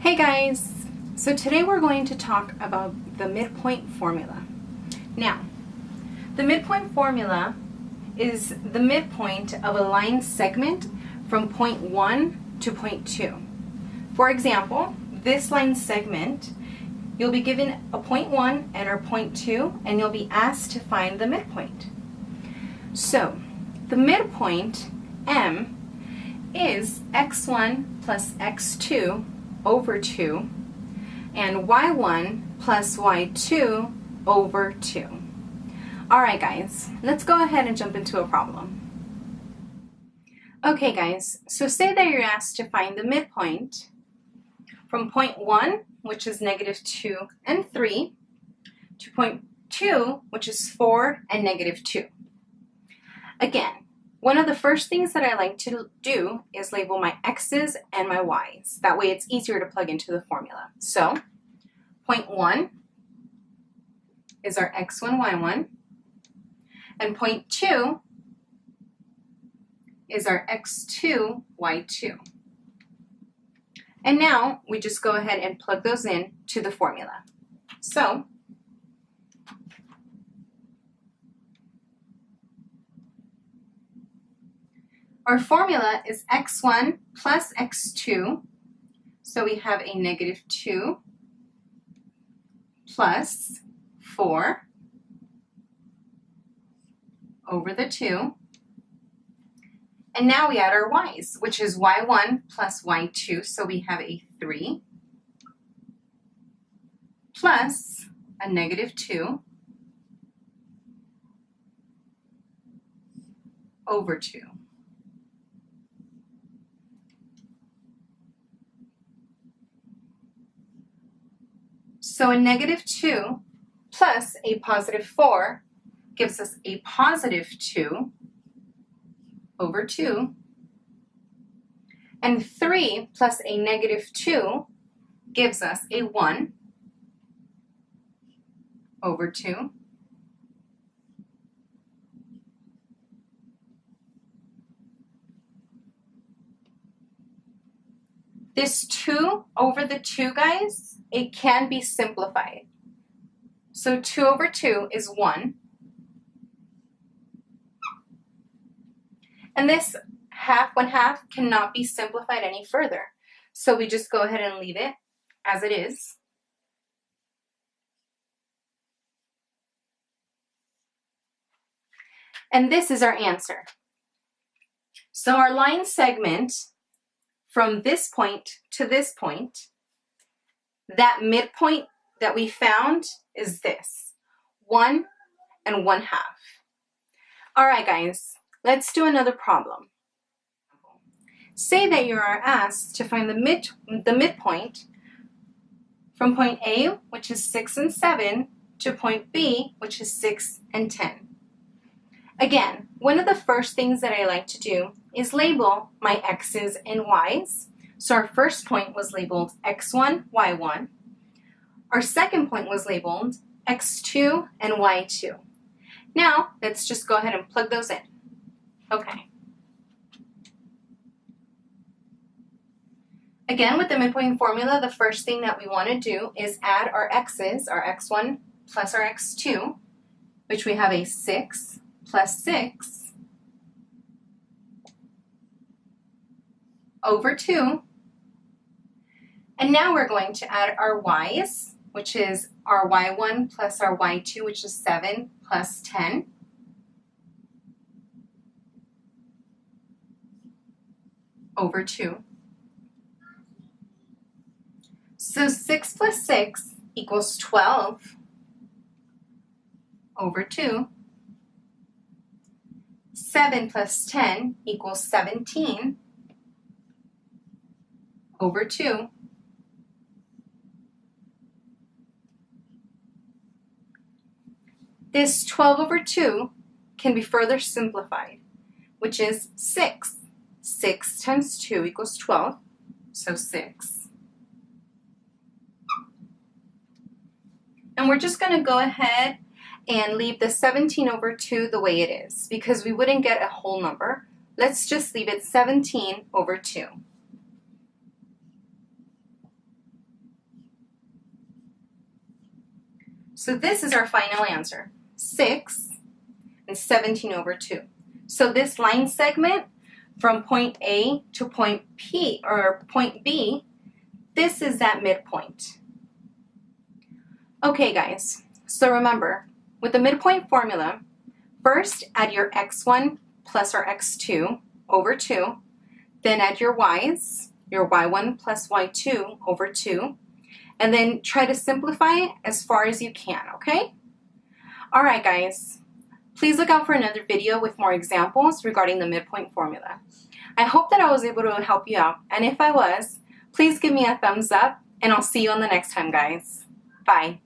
Hey guys! So today we're going to talk about the midpoint formula. Now, the midpoint formula is the midpoint of a line segment from point 1 to point 2. For example, this line segment, you'll be given a point 1 and a point 2, and you'll be asked to find the midpoint. So, the midpoint, M, is x1 plus x2 over 2 and y1 plus y2 over 2. Alright guys, let's go ahead and jump into a problem. Okay guys, so say that you're asked to find the midpoint from point 1, which is negative 2 and 3, to point 2, which is 4 and negative 2. Again, one of the first things that I like to do is label my x's and my y's. That way it's easier to plug into the formula. So, point 1 is our x1, y1, and point 2 is our x2, y2. And now we just go ahead and plug those in to the formula. So, our formula is x1 plus x2, so we have a negative 2 plus 4 over the 2. And now we add our y's, which is y1 plus y2, so we have a 3 plus a negative 2 over 2. So a negative 2 plus a positive 4 gives us a positive 2 over 2. And 3 plus a negative 2 gives us a 1 over 2. This 2 over the 2, guys, it can be simplified. So 2 over 2 is 1. And this half, 1/2 cannot be simplified any further. So we just go ahead and leave it as it is. And this is our answer. So our line segment from this point to this point, that midpoint that we found is this, 1 and 1/2. All right, guys, let's do another problem. Say that you are asked to find the midpoint from point A, which is 6 and 7, to point B, which is 6 and 10. Again, one of the first things that I like to do is label my x's and y's. So our first point was labeled x1, y1. Our second point was labeled x2 and y2. Now, let's just go ahead and plug those in. Okay. Again, with the midpoint formula, the first thing that we want to do is add our x's, our x1 plus our x2, which we have a 6 plus 6 over 2. And now we're going to add our y's, which is our y1 plus our y2, which is 7 plus 10. Over 2. So 6 plus 6 equals 12 over 2. 7 plus 10 equals 17 over 2. This 12 over 2 can be further simplified, which is 6. 6 times 2 equals 12, so 6. And we're just going to go ahead and leave the 17 over 2 the way it is, because we wouldn't get a whole number. Let's just leave it 17 over 2. So this is our final answer, 6 and 17 over 2. So this line segment from point A to point P or point B, this is that midpoint. Okay guys, so remember, with the midpoint formula, first add your x1 plus our x2 over 2, then add your y's, your y1 plus y2 over 2, and then try to simplify as far as you can, okay? Alright guys, please look out for another video with more examples regarding the midpoint formula. I hope that I was able to help you out, and if I was, please give me a thumbs up, and I'll see you on the next time, guys. Bye.